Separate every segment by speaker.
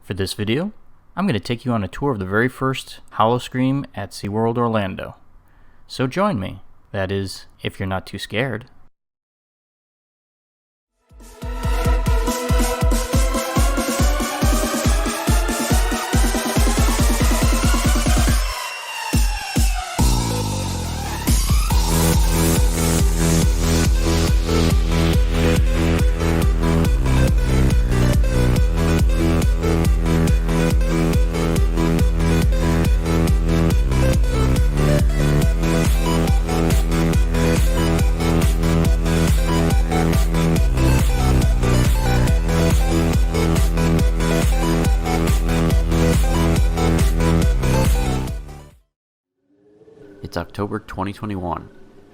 Speaker 1: For this video, I'm going to take you on a tour of the very first Howl-O-Scream at SeaWorld Orlando. So join me. That is, if you're not too scared. It's October 2021,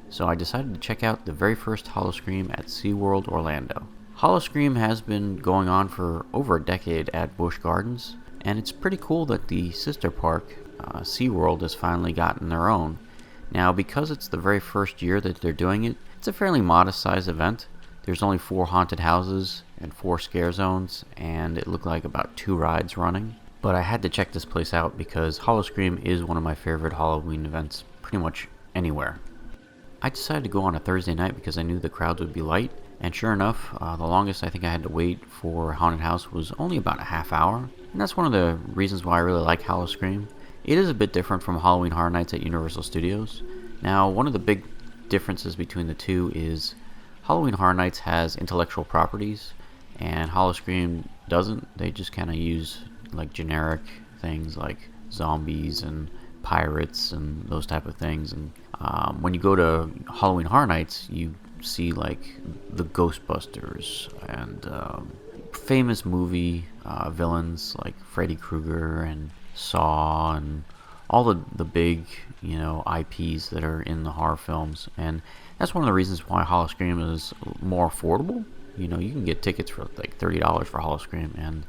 Speaker 1: so I decided to check out the very first Howl-O-Scream at SeaWorld Orlando. Howl-O-Scream has been going on for over a decade at Busch Gardens, and it's pretty cool that the sister park, SeaWorld, has finally gotten their own. Now, because it's the very first year that they're doing it, it's a fairly modest-sized event. There's only 4 haunted houses and 4 scare zones, and it looked like about 2 rides running. But I had to check this place out because Howl-O-Scream is one of my favorite Halloween events pretty much anywhere. I decided to go on a Thursday night because I knew the crowds would be light, and sure enough, the longest I think I had to wait for a haunted house was only about a half hour, and that's one of the reasons why I really like Howl-O-Scream. It is a bit different from Halloween Horror Nights at Universal Studios. Now, one of the big differences between the two is Halloween Horror Nights has intellectual properties, and Howl-O-Scream doesn't. They just kind of use like generic things like zombies and pirates and those type of things. And when you go to Halloween Horror Nights, you see like the Ghostbusters and famous movie villains like Freddy Krueger and Saw and all the big, IPs that are in the horror films. And that's one of the reasons why Howl-O-Scream is more affordable. You can get tickets for like $30 for Howl-O-Scream, and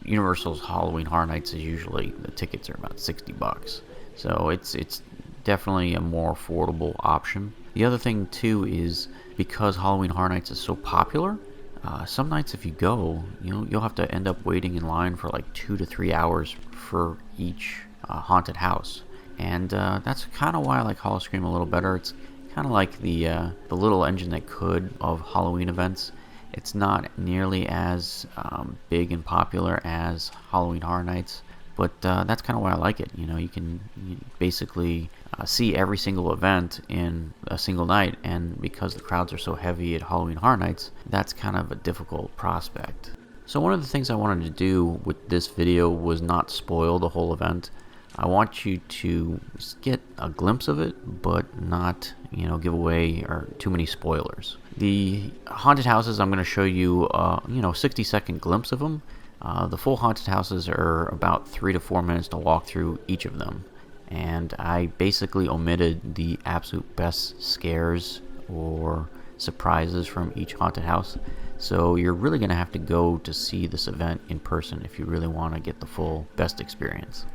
Speaker 1: Universal's Halloween Horror Nights is usually, the tickets are about $60. So it's definitely a more affordable option. The other thing too is because Halloween Horror Nights is so popular, some nights if you go, you'll have to end up waiting in line for like 2 to 3 hours for each haunted house. And that's kind of why I like Howl-O-Scream a little better. It's kind of like the little engine that could of Halloween events. It's not nearly as big and popular as Halloween Horror Nights, but that's kind of why I like it. You can basically see every single event in a single night, and because the crowds are so heavy at Halloween Horror Nights, that's kind of a difficult prospect. So one of the things I wanted to do with this video was not spoil the whole event. I want you to get a glimpse of it, but not, give away or too many spoilers. The haunted houses, I'm going to show you, 60-second glimpse of them. The full haunted houses are about 3 to 4 minutes to walk through each of them. And I basically omitted the absolute best scares or surprises from each haunted house. So you're really going to have to go to see this event in person if you really want to get the full best experience.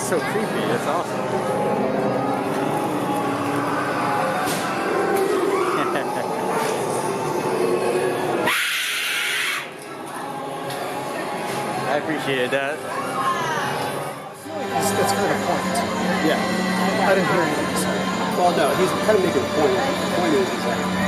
Speaker 2: so creepy. It's awesome. I appreciated that.
Speaker 3: That's kind of a point.
Speaker 2: Yeah.
Speaker 3: I didn't hear anything you said.
Speaker 4: Well, no, he's kind of making a point. The point is that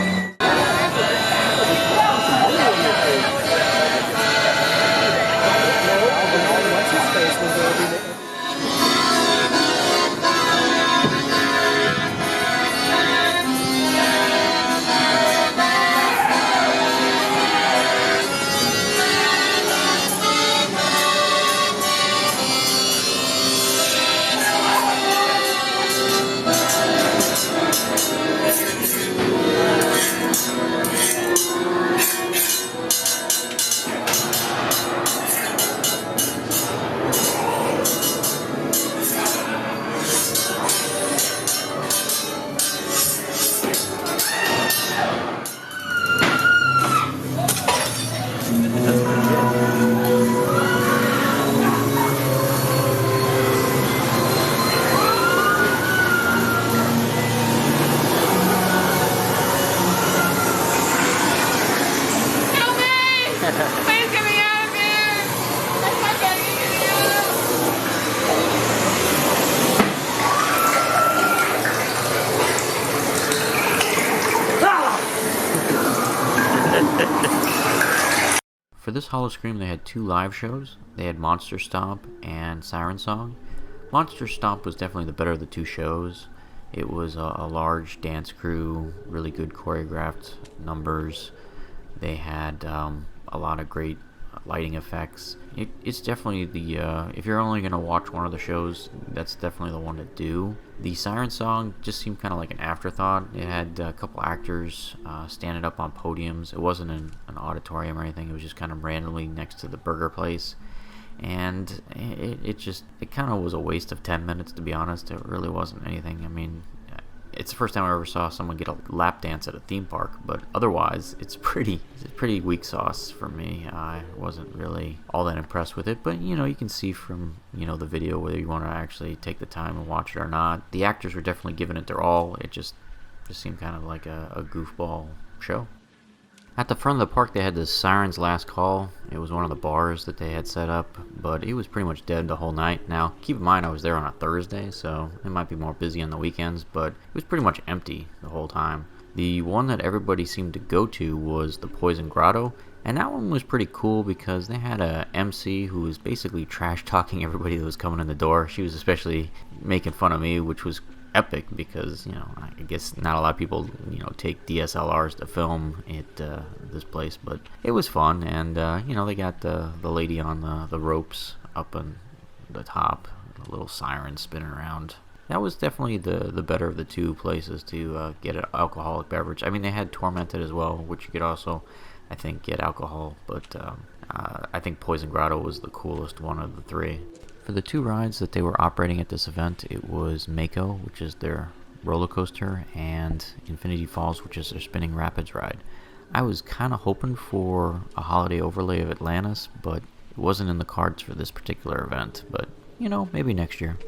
Speaker 1: For this Howl-O-Scream, they had 2 live shows. They had Monster Stomp and Siren Song. Monster Stomp was definitely the better of the 2 shows. It was a large dance crew, really good choreographed numbers. They had a lot of great lighting effects. It's definitely the, if you're only going to watch one of the shows, that's definitely the one to do. The Siren Song just seemed kind of like an afterthought. It had a couple actors standing up on podiums. It wasn't an auditorium or anything. It was just kind of randomly next to the burger place. And it kind of was a waste of 10 minutes, to be honest. It really wasn't anything. I mean, it's the first time I ever saw someone get a lap dance at a theme park, but otherwise it's pretty weak sauce for me. I wasn't really all that impressed with it, but you can see from the video whether you want to actually take the time and watch it or not. The actors were definitely giving it their all. It just seemed kind of like a goofball show. At the front of the park, they had this Sirens Last Call. It was one of the bars that they had set up, but it was pretty much dead the whole night. Now, keep in mind I was there on a Thursday, so it might be more busy on the weekends, but it was pretty much empty the whole time. The one that everybody seemed to go to was the Poison Grotto, and that one was pretty cool because they had a MC who was basically trash-talking everybody that was coming in the door. She was especially making fun of me, which was epic because I guess not a lot of people take DSLRs to film at this place, but it was fun. And they got the lady on the ropes up on the top, a little siren spinning around. That was definitely the better of the 2 places to get an alcoholic beverage. I mean, they had Tormented as well, which you could also, I think, get alcohol, but I think Poison Grotto was the coolest one of the 3. For the 2 rides that they were operating at this event, it was Mako, which is their roller coaster, and Infinity Falls, which is their spinning rapids ride. I was kind of hoping for a holiday overlay of Atlantis, but it wasn't in the cards for this particular event, but maybe next year.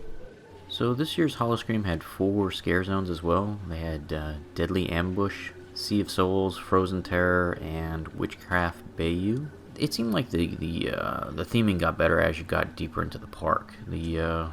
Speaker 1: So this year's Howl-O-Scream had 4 scare zones as well. They had Deadly Ambush, Sea of Souls, Frozen Terror, and Witchcraft Bayou. It seemed like the theming got better as you got deeper into the park. The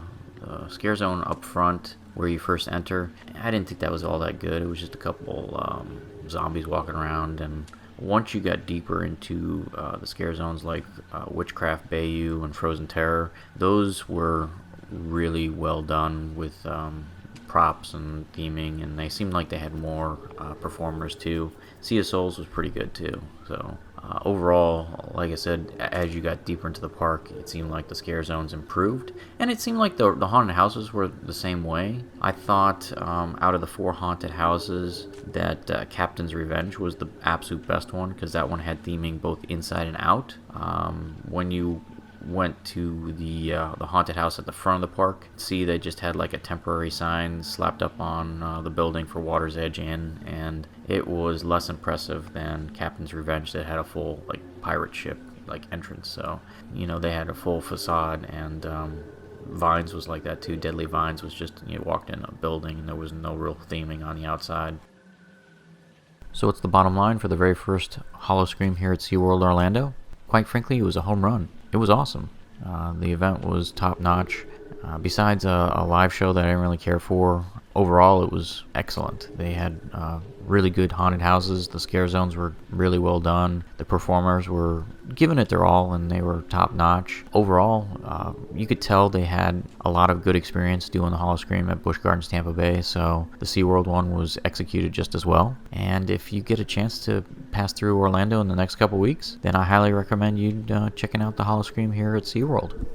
Speaker 1: scare zone up front, where you first enter, I didn't think that was all that good. It was just a couple zombies walking around, and once you got deeper into the scare zones like Witchcraft Bayou and Frozen Terror, those were really well done with props and theming, and they seemed like they had more performers too. Sea of Souls was pretty good too. So overall, like I said, as you got deeper into the park, it seemed like the scare zones improved, and it seemed like the haunted houses were the same way. I thought out of the 4 haunted houses that Captain's Revenge was the absolute best one, because that one had theming both inside and out. When you went to the haunted house at the front of the park, see they just had like a temporary sign slapped up on the building for Water's Edge Inn, and it was less impressive than Captain's Revenge that had a full like pirate ship like entrance. So they had a full facade, and Vines was like that too. Deadly Vines was just, you walked in a building and there was no real theming on the outside. So what's the bottom line for the very first Howl-O-Scream here at SeaWorld Orlando? Quite frankly, it was a home run. It was awesome. The event was top-notch. Besides a live show that I didn't really care for, overall it was excellent. They had really good haunted houses. The scare zones were really well done. The performers were giving it their all, and they were top-notch. Overall, you could tell they had a lot of good experience doing the Howl-O-Scream at Busch Gardens, Tampa Bay, so the SeaWorld one was executed just as well. And if you get a chance to pass through Orlando in the next couple weeks, then I highly recommend you checking out the Howl-O-Scream here at SeaWorld.